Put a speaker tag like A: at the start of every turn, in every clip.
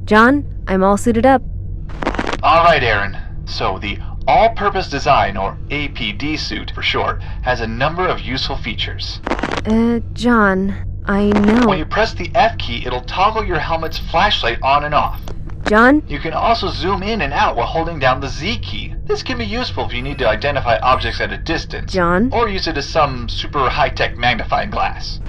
A: John, I'm all suited up.
B: Alright, Aaron. So, the All-Purpose Design, or APD suit for short, has a number of useful features.
A: John, I know.
B: When you press the F key, it'll toggle your helmet's flashlight on and off.
A: John?
B: You can also zoom in and out while holding down the Z key. This can be useful if you need to identify objects at a distance.
A: John?
B: Or use it as some super high-tech magnifying glass.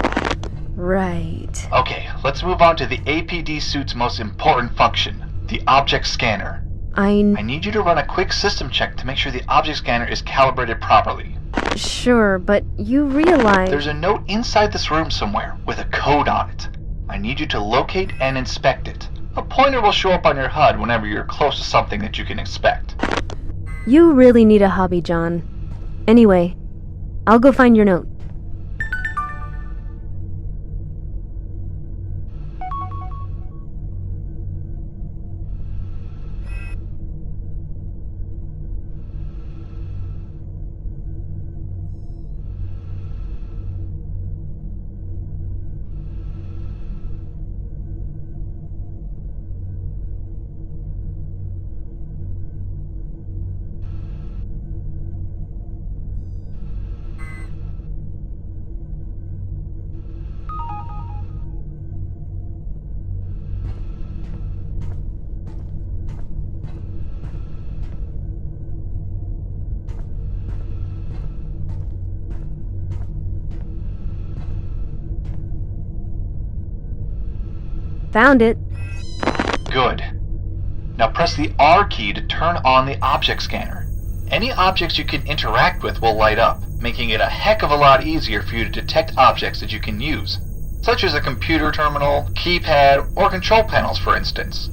A: Right.
B: Okay, let's move on to the APD suit's most important function, the object scanner. I need you to run a quick system check to make sure the object scanner is calibrated properly.
A: Sure, but you realize...
B: There's a note inside this room somewhere with a code on it. I need you to locate and inspect it. A pointer will show up on your HUD whenever you're close to something that you can inspect.
A: You really need a hobby, John. Anyway, I'll go find your note. Found it.
B: Good. Now press the R key to turn on the object scanner. Any objects you can interact with will light up, making it a heck of a lot easier for you to detect objects that you can use, such as a computer terminal, keypad, or control panels, for instance.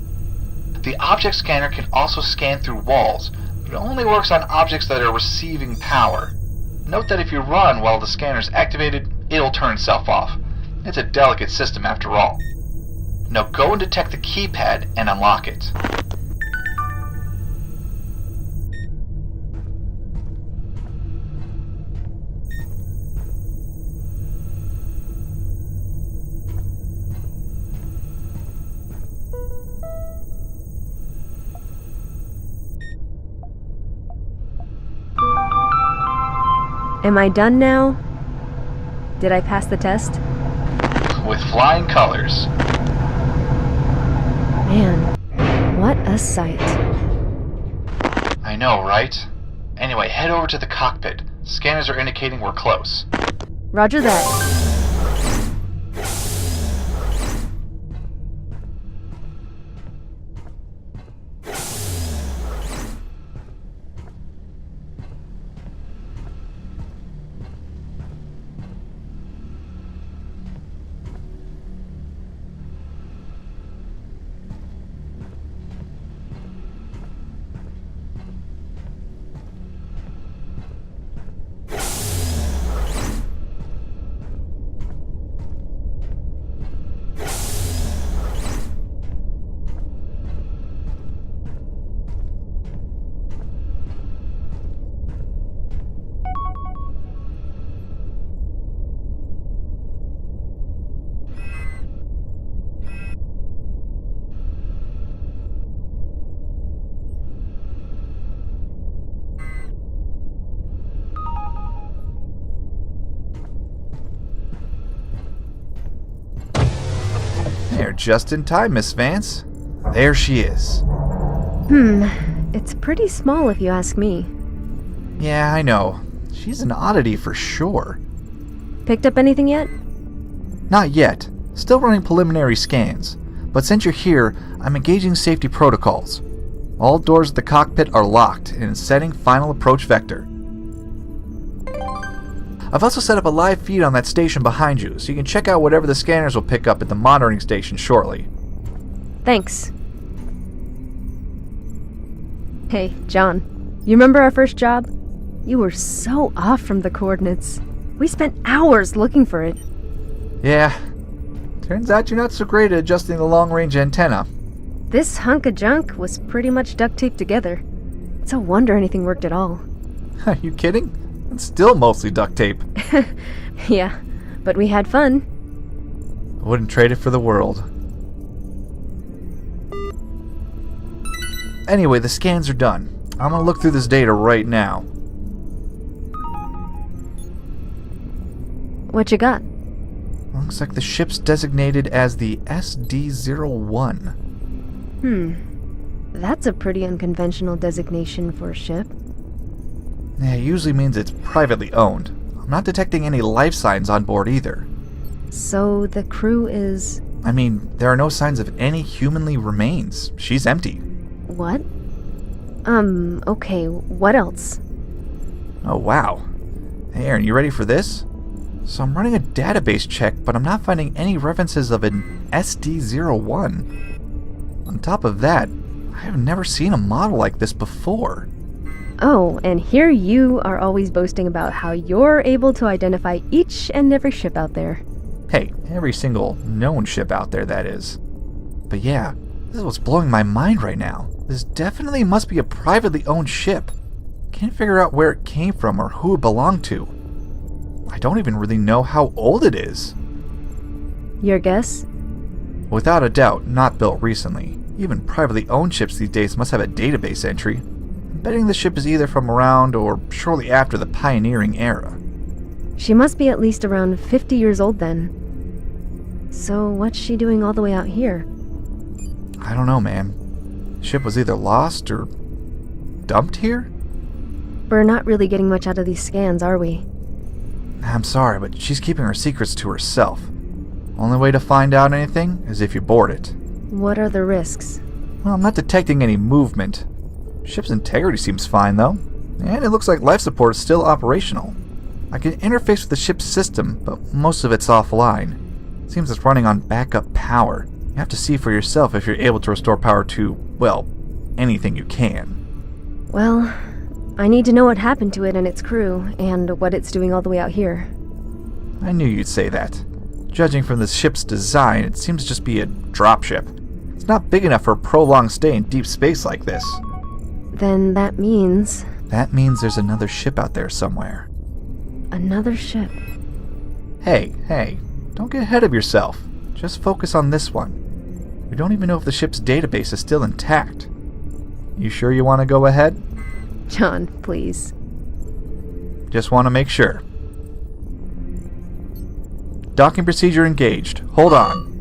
B: The object scanner can also scan through walls, but it only works on objects that are receiving power. Note that if you run while the scanner's activated, it'll turn itself off. It's a delicate system after all. Now go and detect the keypad and unlock it.
A: Am I done now? Did I pass the test?
B: With flying colors.
A: Man, what a sight.
B: I know, right? Anyway, head over to the cockpit. Scanners are indicating we're close.
A: Roger that.
C: You're just in time, Miss Vance. There she is.
A: It's pretty small if you ask me.
C: Yeah, I know. She's an oddity for sure.
A: Picked up anything yet?
C: Not yet. Still running preliminary scans. But since you're here, I'm engaging safety protocols. All doors of the cockpit are locked and setting final approach vector. I've also set up a live feed on that station behind you, so you can check out whatever the scanners will pick up at the monitoring station shortly.
A: Thanks. Hey, John. You remember our first job? You were so off from the coordinates. We spent hours looking for it.
C: Yeah. Turns out you're not so great at adjusting the long-range antenna.
A: This hunk of junk was pretty much duct taped together. It's a wonder anything worked at all.
C: Are you kidding? It's still mostly duct tape.
A: Yeah, but we had fun.
C: I wouldn't trade it for the world. Anyway, the scans are done. I'm gonna look through this data right now.
A: What you got?
C: Looks like the ship's designated as the SD-01.
A: That's a pretty unconventional designation for a ship.
C: Yeah, it usually means it's privately owned. I'm not detecting any life signs on board either.
A: So the crew is...
C: I mean, there are no signs of any humanly remains. She's empty.
A: What? Okay, what else?
C: Oh, wow. Hey, Aaron, you ready for this? So I'm running a database check, but I'm not finding any references of an SD-01. On top of that, I have never seen a model like this before.
A: Oh, and here you are always boasting about how you're able to identify each and every ship out there.
C: Hey, every single known ship out there, that is. But yeah, this is what's blowing my mind right now. This definitely must be a privately owned ship. Can't figure out where it came from or who it belonged to. I don't even really know how old it is.
A: Your guess?
C: Without a doubt, not built recently. Even privately owned ships these days must have a database entry. I'm betting the ship is either from around or shortly after the pioneering era.
A: She must be at least around 50 years old then. So what's she doing all the way out here?
C: I don't know, man. The ship was either lost or dumped here?
A: We're not really getting much out of these scans, are we?
C: I'm sorry, but she's keeping her secrets to herself. Only way to find out anything is if you board it.
A: What are the risks?
C: Well, I'm not detecting any movement. Ship's integrity seems fine, though. And it looks like life support is still operational. I can interface with the ship's system, but most of it's offline. Seems it's running on backup power. You have to see for yourself if you're able to restore power to, well, anything you can.
A: Well, I need to know what happened to it and its crew, and what it's doing all the way out here.
C: I knew you'd say that. Judging from the ship's design, it seems to just be a dropship. It's not big enough for a prolonged stay in deep space like this.
A: Then that means...
C: That means there's another ship out there somewhere.
A: Another ship.
C: Hey, don't get ahead of yourself. Just focus on this one. We don't even know if the ship's database is still intact. You sure you want to go ahead?
A: John, please.
C: Just want to make sure. Docking procedure engaged. Hold on.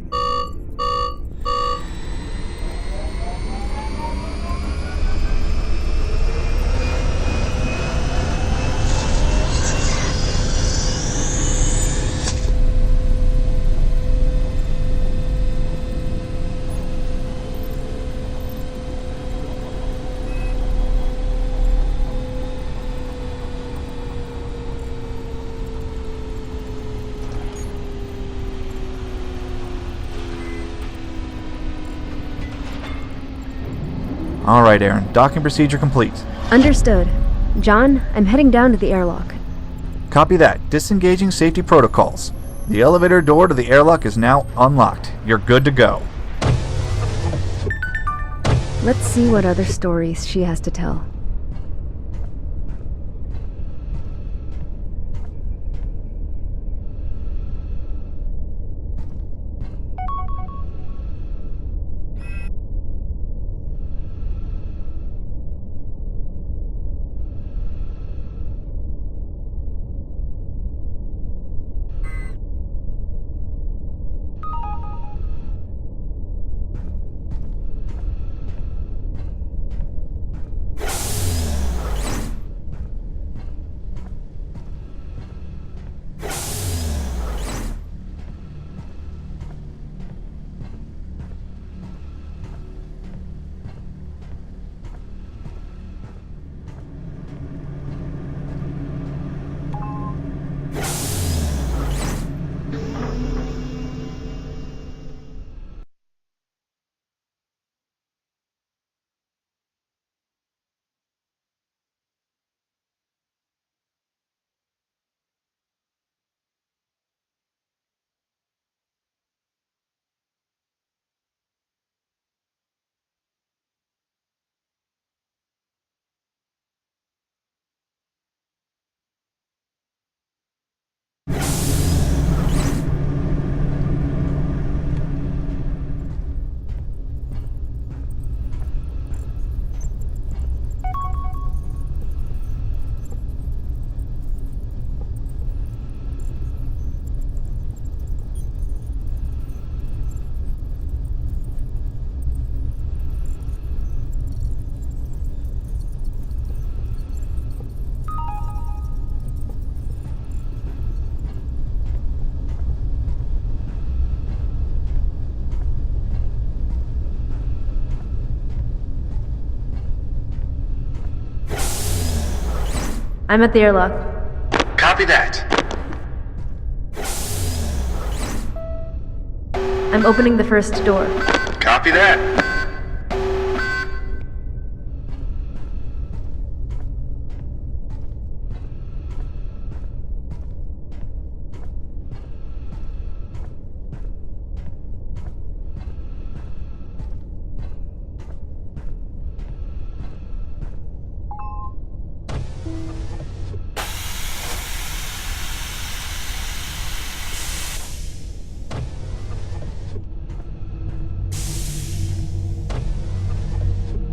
C: All right, Aaron. Docking procedure complete.
A: Understood. John, I'm heading down to the airlock.
C: Copy that. Disengaging safety protocols. The elevator door to the airlock is now unlocked. You're good to go.
A: Let's see what other stories she has to tell. I'm at the airlock.
B: Copy that.
A: I'm opening the first door.
B: Copy that.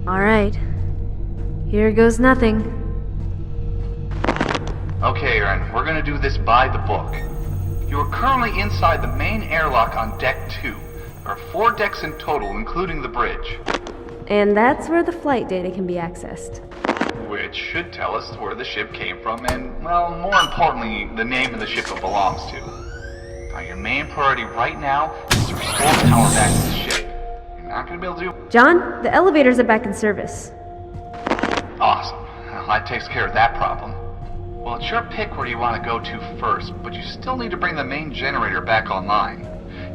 A: All right. Here goes nothing.
B: Okay, Aaron, we're gonna do this by the book. You are currently inside the main airlock on deck 2. There are 4 decks in total, including the bridge.
A: And that's where the flight data can be accessed.
B: Which should tell us where the ship came from and, well, more importantly, the name of the ship it belongs to. Now, your main priority right now is to restore power back to the ship. You're not gonna be able to do...
A: John, the elevators are back in service.
B: Awesome. Well, that takes care of that problem. Well, it's your pick where you want to go to first, but you still need to bring the main generator back online.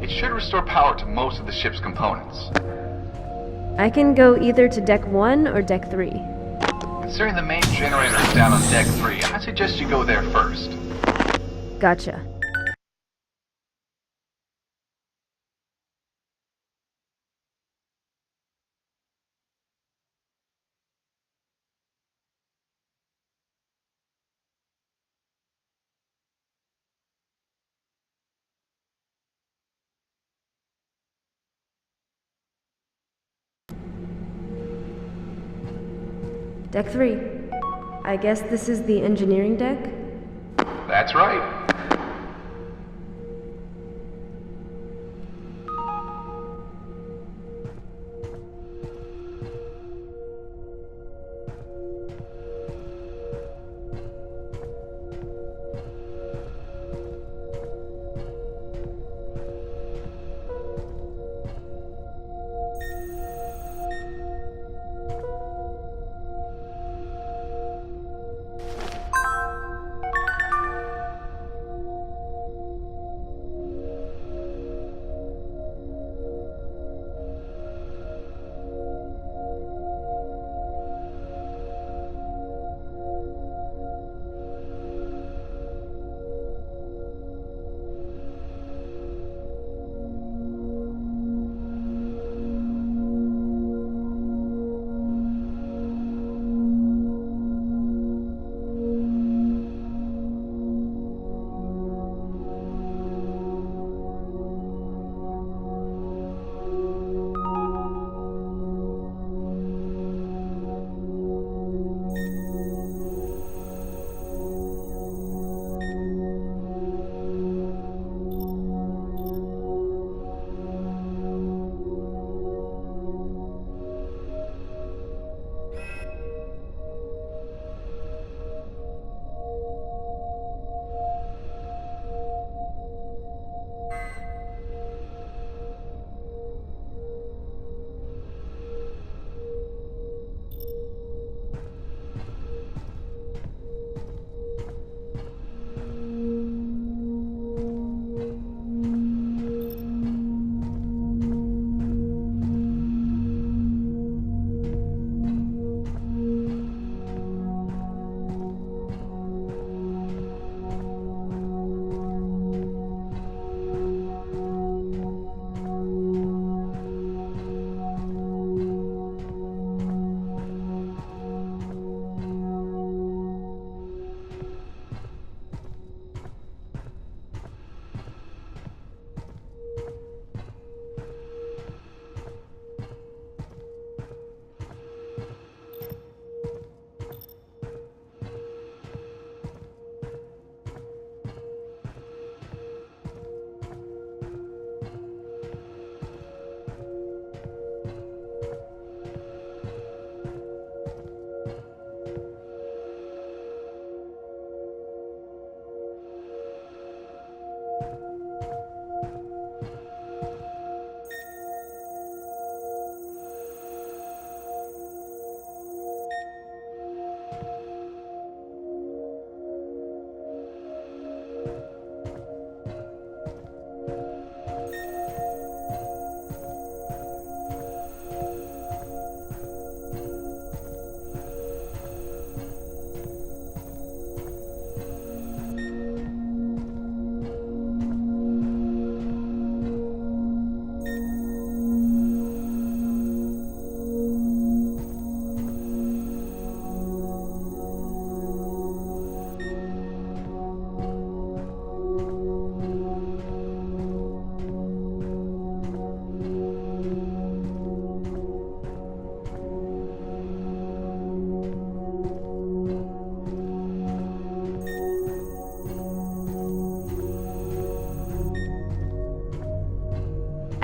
B: It should restore power to most of the ship's components.
A: I can go either to deck 1 or deck 3.
B: It Considering the main generator is down on deck 3, I suggest you go there first.
A: Gotcha. Deck 3. I guess this is the engineering deck?
B: That's right.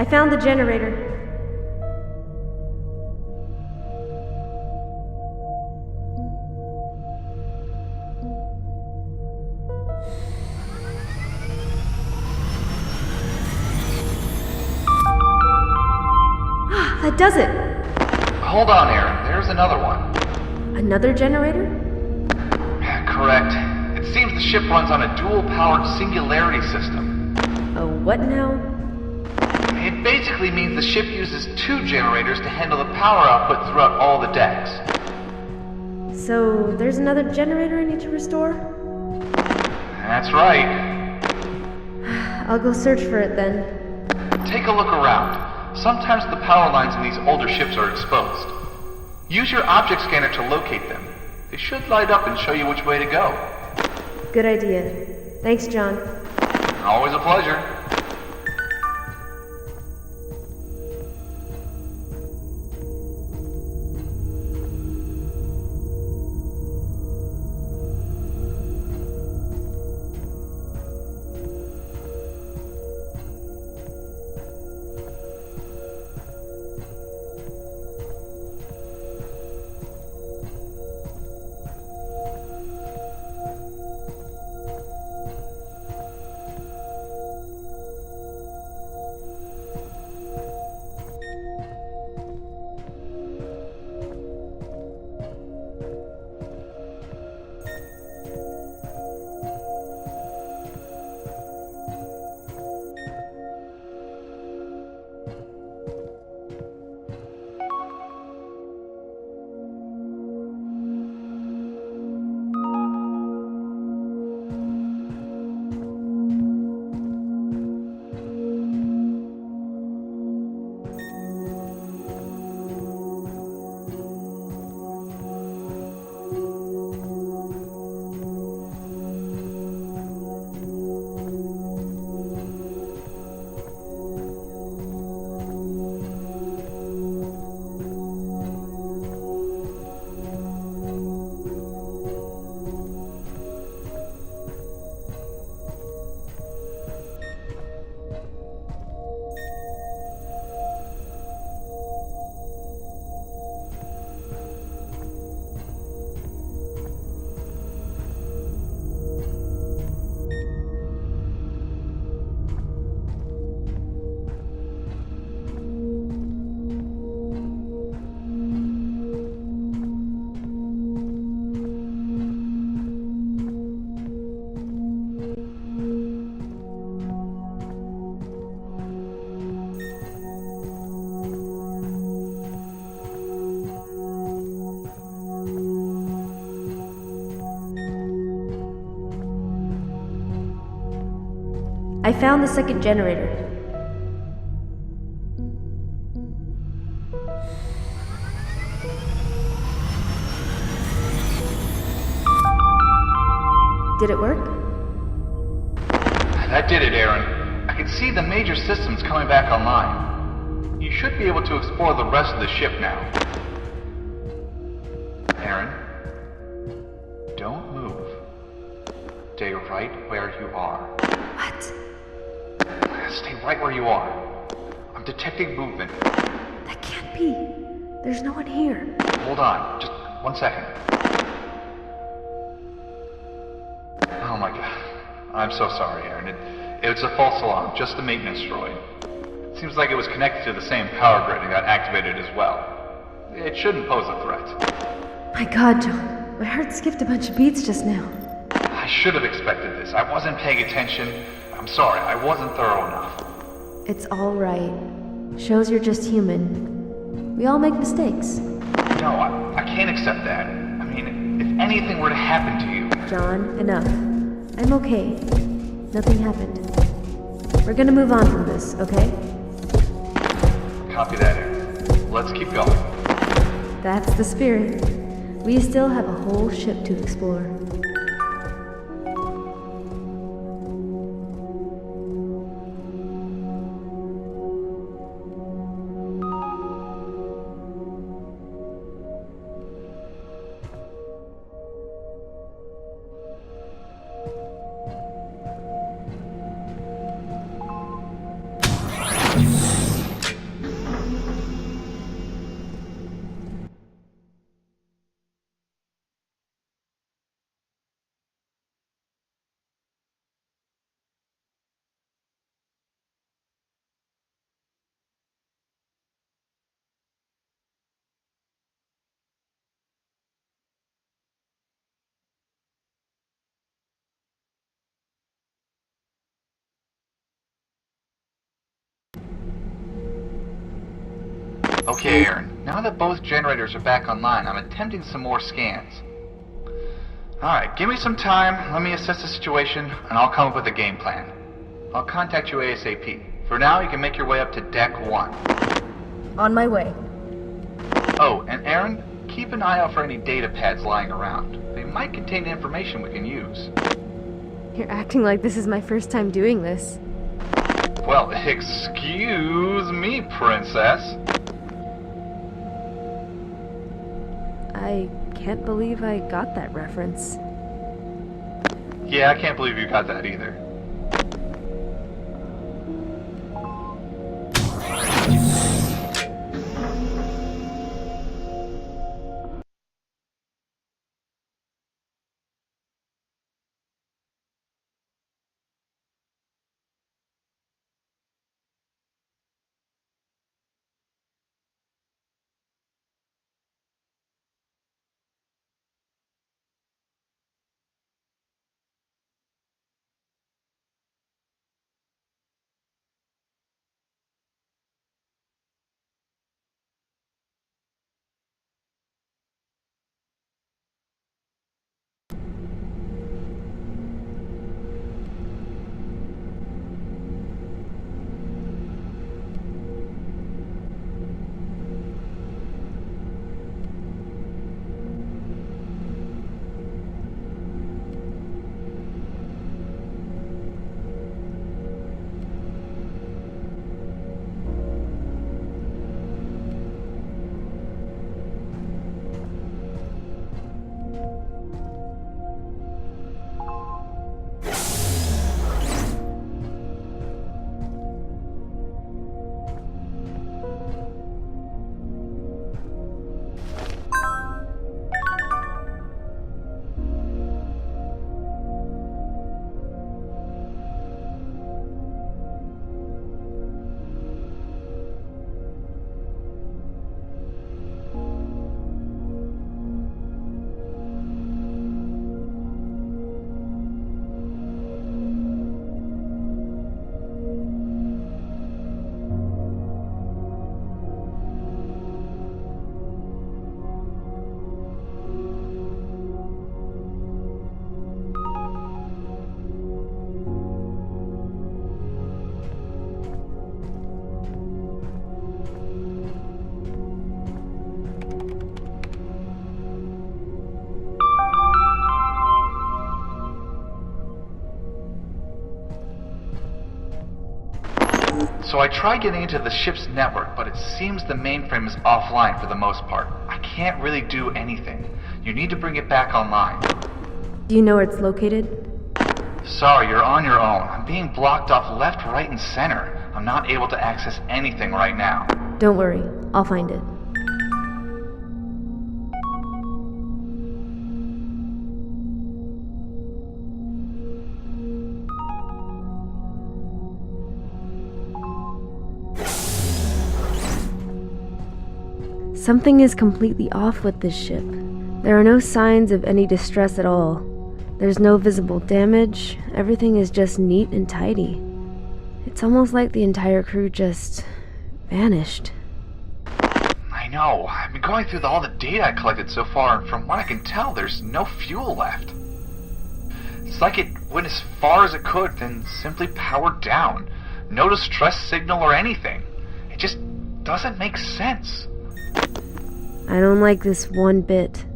A: I found the generator. That does it!
B: Hold on, Aaron. There's another one.
A: Another generator?
B: Correct. It seems the ship runs on a dual-powered singularity system.
A: A what now?
B: It basically means the ship uses two generators to handle the power output throughout all the decks.
A: So, there's another generator I need to restore?
B: That's right.
A: I'll go search for it then.
B: Take a look around. Sometimes the power lines in these older ships are exposed. Use your object scanner to locate them. They should light up and show you which way to go.
A: Good idea. Thanks, John.
B: Always a pleasure.
A: I found the second generator. Did it work?
B: That did it, Aaron. I can see the major systems coming back online. You should be able to explore the rest of the ship now. Aaron, don't move. Stay right where you are.
A: What?
B: Stay right where you are. I'm detecting movement.
A: That can't be. There's no one here.
B: Hold on, just 1 second. Oh my god. I'm so sorry, Aaron. It's a false alarm, just a maintenance droid. It seems like it was connected to the same power grid and got activated as well. It shouldn't pose a threat.
A: My god, John. My heart skipped a bunch of beats just now.
B: I should have expected this. I wasn't paying attention. I'm sorry, I wasn't thorough enough.
A: It's all right. Shows you're just human. We all make mistakes.
B: No, I can't accept that. I mean, if anything were to happen to you...
A: John, enough. I'm okay. Nothing happened. We're gonna move on from this, okay?
B: Copy that, Aaron. Let's keep going.
A: That's the spirit. We still have a whole ship to explore.
B: Okay, Aaron. Now that both generators are back online, I'm attempting some more scans. Alright, give me some time, let me assess the situation, and I'll come up with a game plan. I'll contact you ASAP. For now, you can make your way up to Deck 1.
A: On my way.
B: Oh, and Aaron, keep an eye out for any data pads lying around. They might contain information we can use.
A: You're acting like this is my first time doing this.
B: Well, excuse me, princess.
A: I can't believe I got that reference.
B: Yeah, I can't believe you got that either. So I tried getting into the ship's network, but it seems the mainframe is offline for the most part. I can't really do anything. You need to bring it back online.
A: Do you know where it's located?
B: Sorry, you're on your own. I'm being blocked off left, right, and center. I'm not able to access anything right now.
A: Don't worry, I'll find it. Something is completely off with this ship. There are no signs of any distress at all. There's no visible damage. Everything is just neat and tidy. It's almost like the entire crew just vanished.
B: I know. I've been going through all the data I collected so far, and from what I can tell, there's no fuel left. It's like it went as far as it could, then simply powered down. No distress signal or anything. It just doesn't make sense.
A: I don't like this one bit.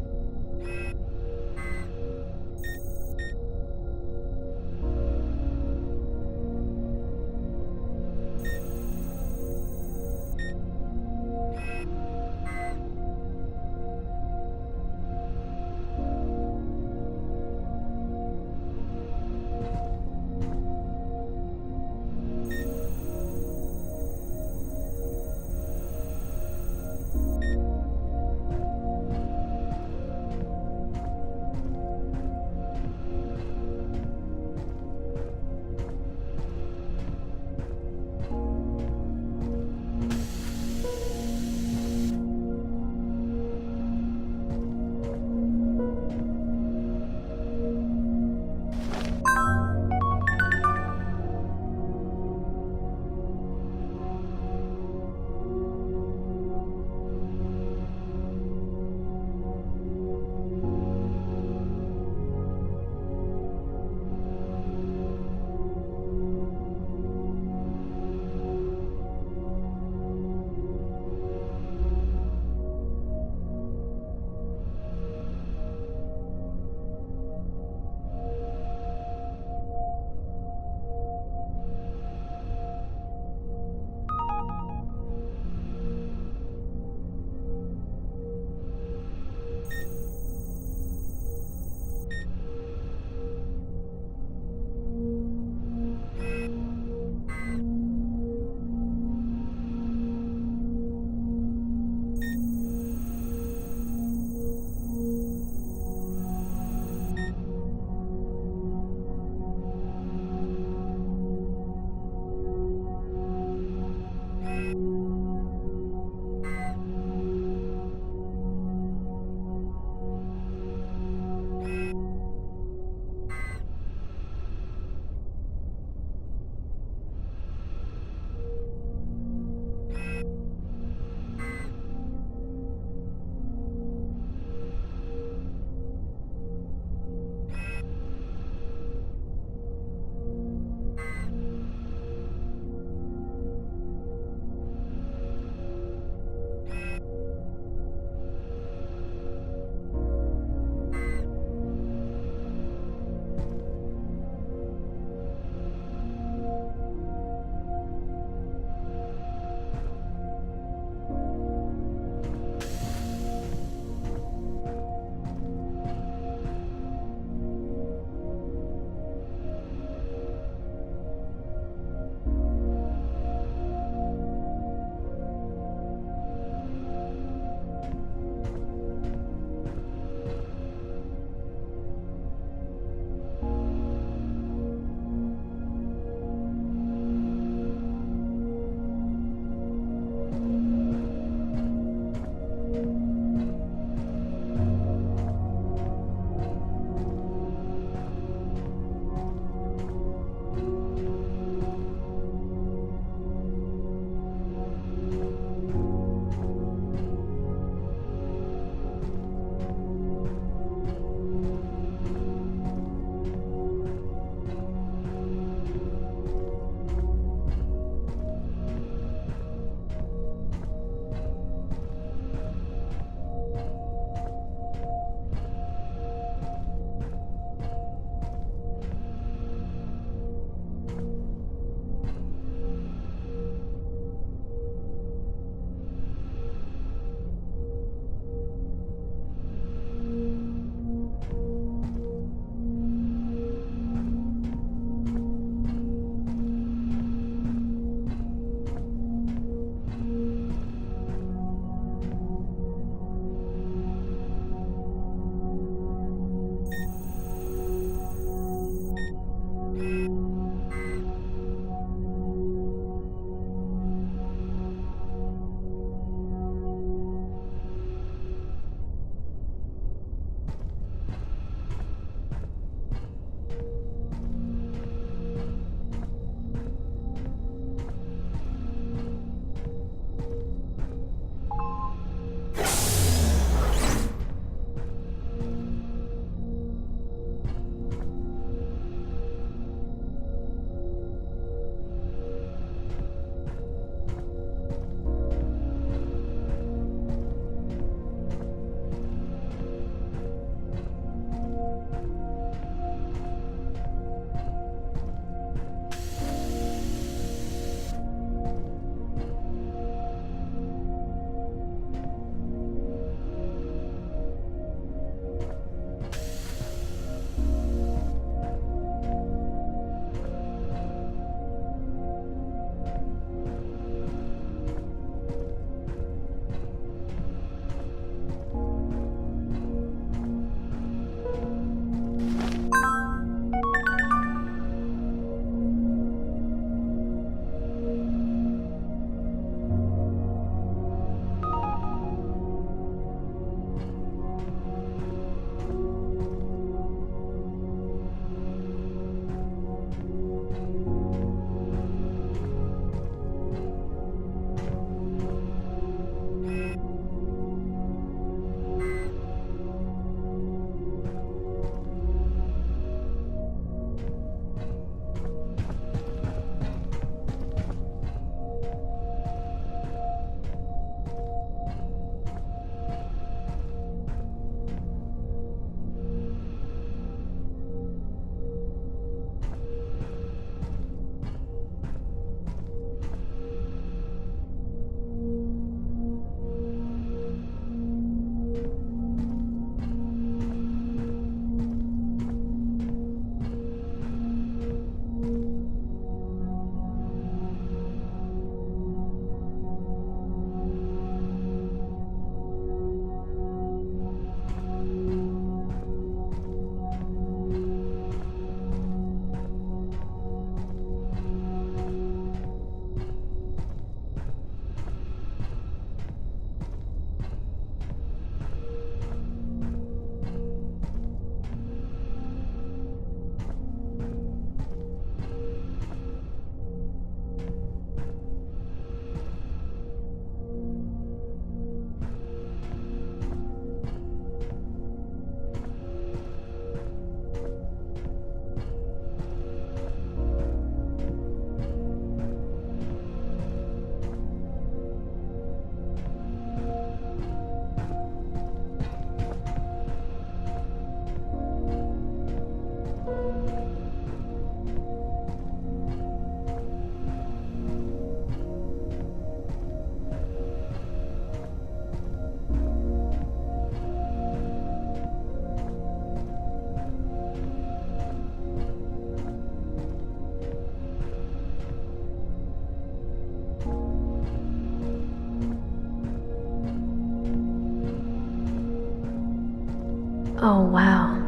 A: Oh, wow.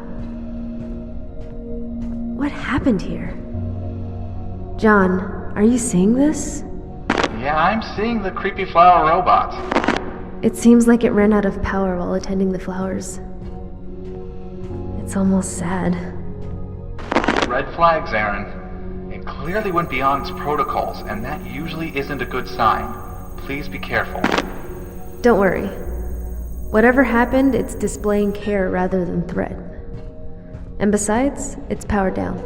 A: What happened here? John, are you seeing this?
B: Yeah, I'm seeing the creepy flower robots.
A: It seems like it ran out of power while attending the flowers. It's almost sad.
B: Red flags, Aaron. It clearly went beyond its protocols, and that usually isn't a good sign. Please be careful.
A: Don't worry. Whatever happened, it's displaying care rather than threat. And besides, it's powered down.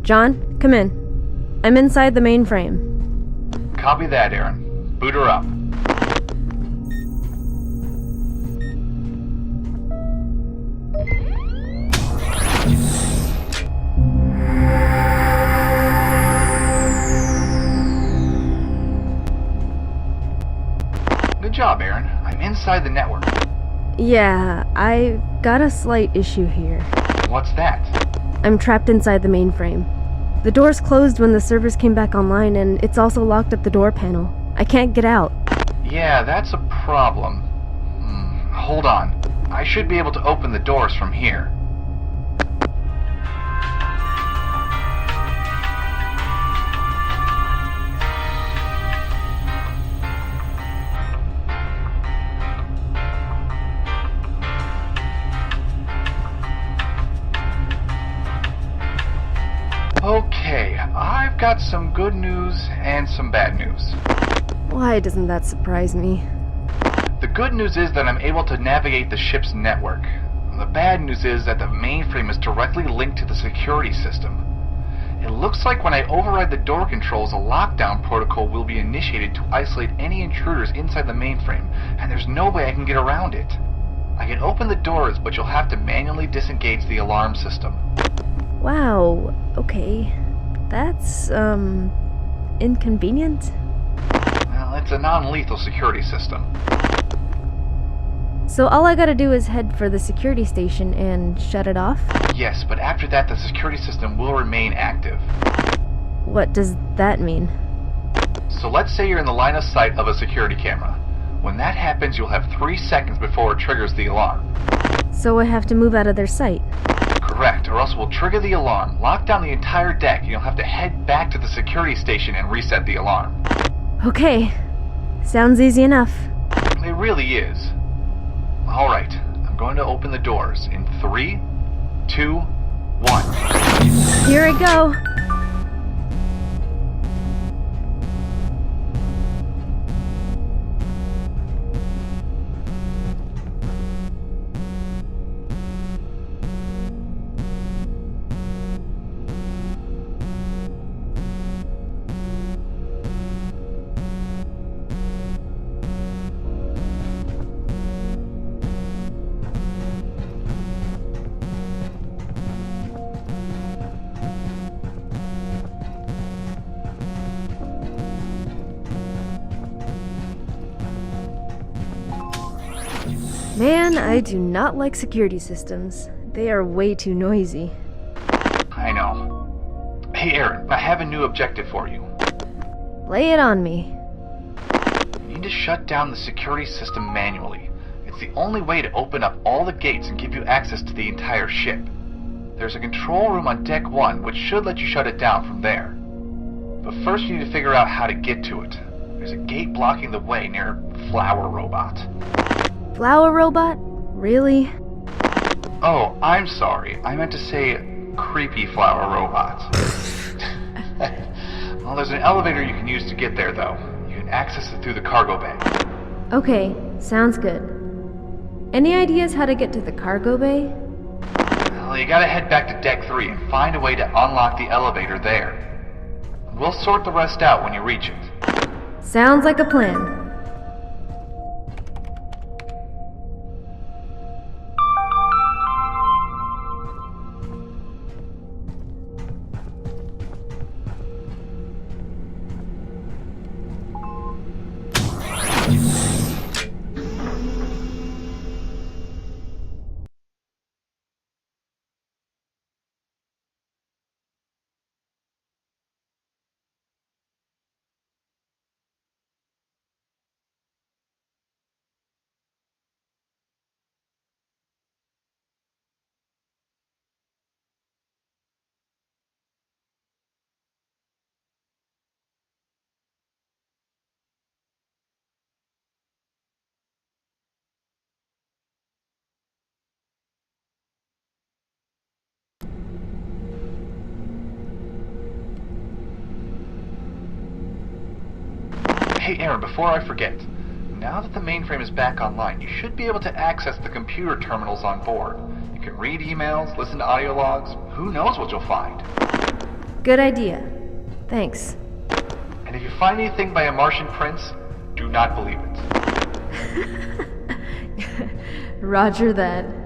A: John, come in. I'm inside the mainframe.
B: Copy that, Aaron. Boot her up. Good job, Aaron. I'm inside the network.
A: Yeah, I got a slight issue here.
B: What's that?
A: I'm trapped inside the mainframe. The door's closed when the servers came back online, and it's also locked at the door panel. I can't get out.
B: Yeah, that's a problem. Hold on. I should be able to open the doors from here. Okay, I've got some good news and some bad news.
A: Why doesn't that surprise me?
B: The good news is that I'm able to navigate the ship's network. The bad news is that the mainframe is directly linked to the security system. It looks like when I override the door controls, a lockdown protocol will be initiated to isolate any intruders inside the mainframe, and there's no way I can get around it. I can open the doors, but you'll have to manually disengage the alarm system.
A: Wow, okay. That's, inconvenient?
B: Well, it's a non-lethal security system.
A: So all I gotta do is head for the security station and shut it off?
B: Yes, but after that the security system will remain active.
A: What does that mean?
B: So let's say you're in the line of sight of a security camera. When that happens, you'll have 3 seconds before it triggers the alarm.
A: So I have to move out of their sight?
B: Correct, or else we'll trigger the alarm, lock down the entire deck, and you'll have to head back to the security station and reset the alarm.
A: Okay. Sounds easy enough.
B: It really is. Alright, I'm going to open the doors in 3, 2, 1.
A: Here I go. Man, I do not like security systems. They are way too noisy.
B: I know. Hey Aaron, I have a new objective for you.
A: Lay it on me.
B: You need to shut down the security system manually. It's the only way to open up all the gates and give you access to the entire ship. There's a control room on deck 1 which should let you shut it down from there. But first you need to figure out how to get to it. There's a gate blocking the way near Flower Robot.
A: Flower robot? Really?
B: Oh, I'm sorry. I meant to say creepy flower robot. Well, there's an elevator you can use to get there, though. You can access it through the cargo bay.
A: Okay, sounds good. Any ideas how to get to the cargo bay?
B: Well, you gotta head back to deck 3 and find a way to unlock the elevator there. We'll sort the rest out when you reach it.
A: Sounds like a plan.
B: Hey Aaron, before I forget, now that the mainframe is back online, you should be able to access the computer terminals on board. You can read emails, listen to audio logs, who knows what you'll find.
A: Good idea. Thanks.
B: And if you find anything by a Martian prince, do not believe it.
A: Roger that.